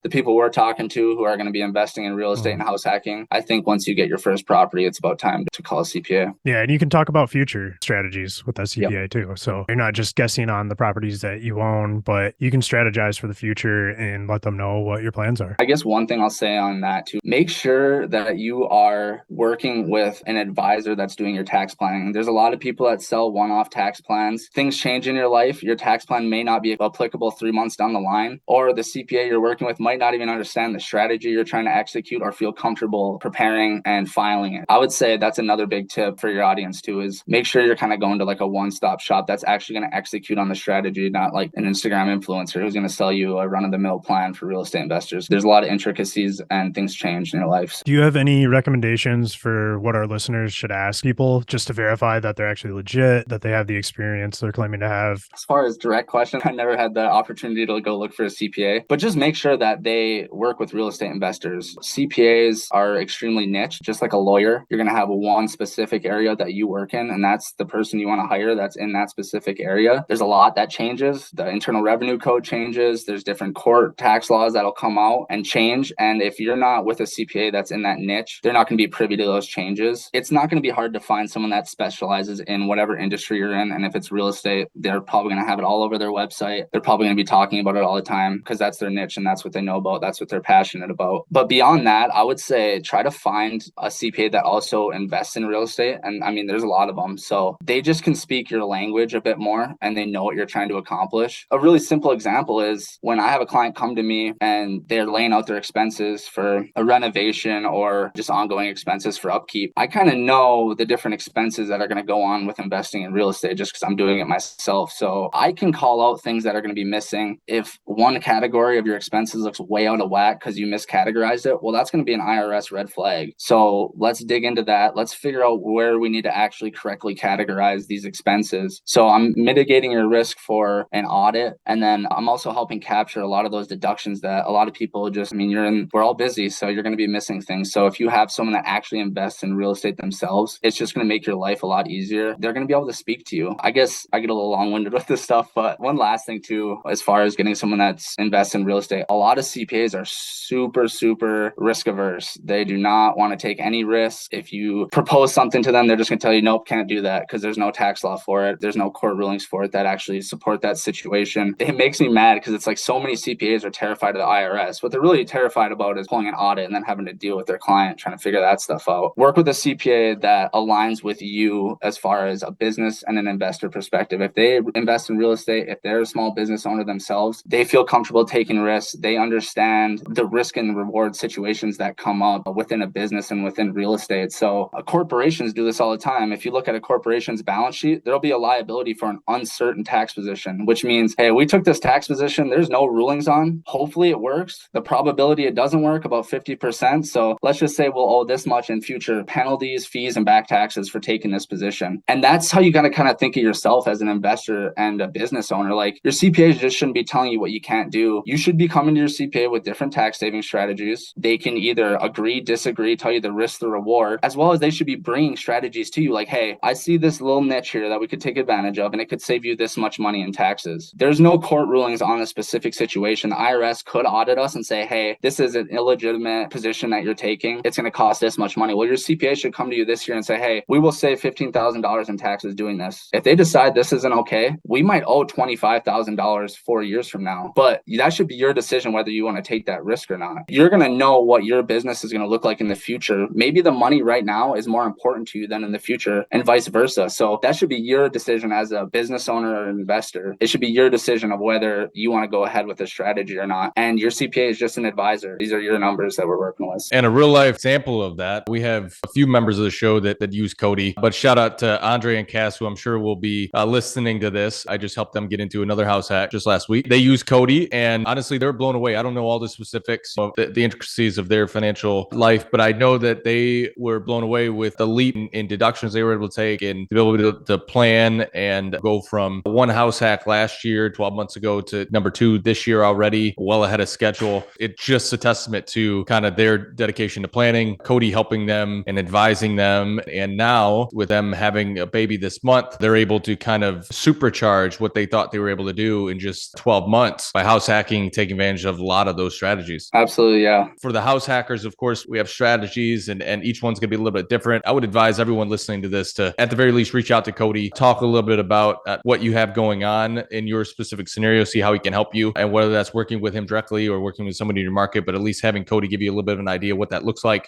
the people we're talking to who are going to be investing in real estate and house hacking, I think once you get your first property, it's about time to call a CPA. Yeah, and you can talk about future strategies with that Yep. CPA too. So you're not just guessing on the properties that you own, but you can strategize for the future and let them know what your plans are. I guess one thing I'll say on that too, make sure that you are working with an advisor that's doing your tax planning. There's a lot of people that sell one-off tax plans. Things change in your life. Your tax plan may not be applicable 3 months down the line, or the CPA you're working with might not even understand the strategy you're trying to execute or feel comfortable preparing and filing it. I would say that's another big tip for your audience too, is make sure you're kind of going to like a one-stop shop that's actually going to execute on the strategy, not like an Instagram influencer who's going to sell you a run-of-the-mill plan for real estate investors. There's a lot of intricacies and things change in your life. Do you have any recommendations for what our listeners should ask people just to verify that they're actually legit, that they have the experience they're claiming to have? As far as direct questions, I never had the opportunity to go look for a CPA, but just make sure that they work with real estate investors. CPAs are extremely niche, just like a lawyer. You're going to have one specific area that you work in, and that's the person you want to hire that's in that specific area. There's a lot that changes. The Internal Revenue Code changes. There's different court tax laws that'll come out and change. And if you're not with a CPA that's in that niche, they're not going to be privy to those changes. It's not going to be hard to find someone that specializes in whatever industry you're in. And if it's real estate, they're probably going to have it all over their website. They're probably going to be talking about it all the time because that's their niche and that's what they know about. That's what they're passionate about. But beyond that, I would say try to find a CPA that also invests in real estate. And I mean, there's a lot of them. So they just can speak your language a bit more and they know what you're trying to accomplish. A really simple example is when I have a client come to me and they're laying out their expenses for a renovation or just ongoing expenses for upkeep, I kind of know the different expenses that are going to go on with investing in real estate just because I'm doing it myself. So I can call out things that are going to be missing. If one category of your expenses looks way out of whack because you miscategorized it, well, that's going to be an IRS red flag. So let's dig into that. Let's figure out where we need to actually correctly categorize these expenses. So I'm mitigating your risk for an audit. And then I'm also helping capture a lot of those deductions that a lot of people just, I mean, we're all busy, so you're going to be missing things. So if you have someone that actually invests in real estate themselves, it's just going to make your life a lot easier. They're going to be able to speak to you. I guess I get a little long-winded with this stuff, but one last thing too, as far as getting someone that's invests in real estate, a lot of CPAs are super risk averse. They do not want to take any risks. If you propose something to them, they're just going to tell you, nope, can't do that because there's no tax law for it. There's no court rulings for it that actually support that situation. It makes me mad because it's like so many CPAs are terrified of the IRS. What they're really terrified about is pulling an audit and then having to deal with their client trying to figure that stuff out. Work with a CPA that aligns with you as far as a business and an investor perspective. If they invest in real estate, if they're a small business owner themselves, they feel comfortable taking risks. They understand the risk and reward situations that come up within a business and within real estate. So corporations do this all the time. If you look at a corporation's balance sheet, there'll be a liability for an uncertain tax position, which means, hey, we took this tax position, there's no rulings on. Hopefully it works. The probability it doesn't work, about 50%. So let's just say we'll owe this much in future penalties, fees, and back taxes for taking this position. And that's how you got to kind of think of yourself as an investor and a business owner. Like your CPA just shouldn't be telling you what you can't do. You should be coming to your CPA with different tax saving strategies. They can either agree, disagree, tell you the risk, the reward, as well as they should be bringing strategies to you like, hey, I see this little niche here that we could take advantage of and it could save you this much money in taxes. There's no court rulings on a specific situation. The IRS could audit us and say, hey, this is an illegitimate position that you're taking. It's going to cost this much money. Well, your CPA should come to you this year and say, hey, we will save $15,000 in taxes doing this. If they decide this isn't okay, we might owe $25,000 4 years from now. But that should be your decision whether you want to take that risk or not. You're going to know what your business is going to look like in the future. Maybe the money right now is more important to you than in the future and vice versa. So that should be your decision as a business owner or investor. It should be your decision of whether you want to go ahead with a strategy or not. And your CPA is just an advisor. These are your numbers that we're working with. And a real life example of that, we have a few members of the show that use Cody, but shout out to Andre and Cass, who I'm sure will be listening to this. I just helped them get into another house hack just last week. They use Cody and honestly, they're blown away. I don't know all the specifics of the intricacies of their financial life, but I know that they were blown away with the leap in deductions they were able to take and to be able to plan and go from one house hack last year, 12 months ago, to number 2 this year already, well ahead of schedule. It's just a testament to kind of their dedication to planning, Cody helping them and advising them. And now with them having a baby this month, they're able to kind of supercharge what they thought they were able to do in just 12 months by house hacking, taking advantage of lot of those strategies. Absolutely. Yeah. For the house hackers, of course, we have strategies and each one's going to be a little bit different. I would advise everyone listening to this to, at the very least, reach out to Cody, talk a little bit about what you have going on in your specific scenario, see how he can help you, and whether that's working with him directly or working with somebody in your market, but at least having Cody give you a little bit of an idea what that looks like.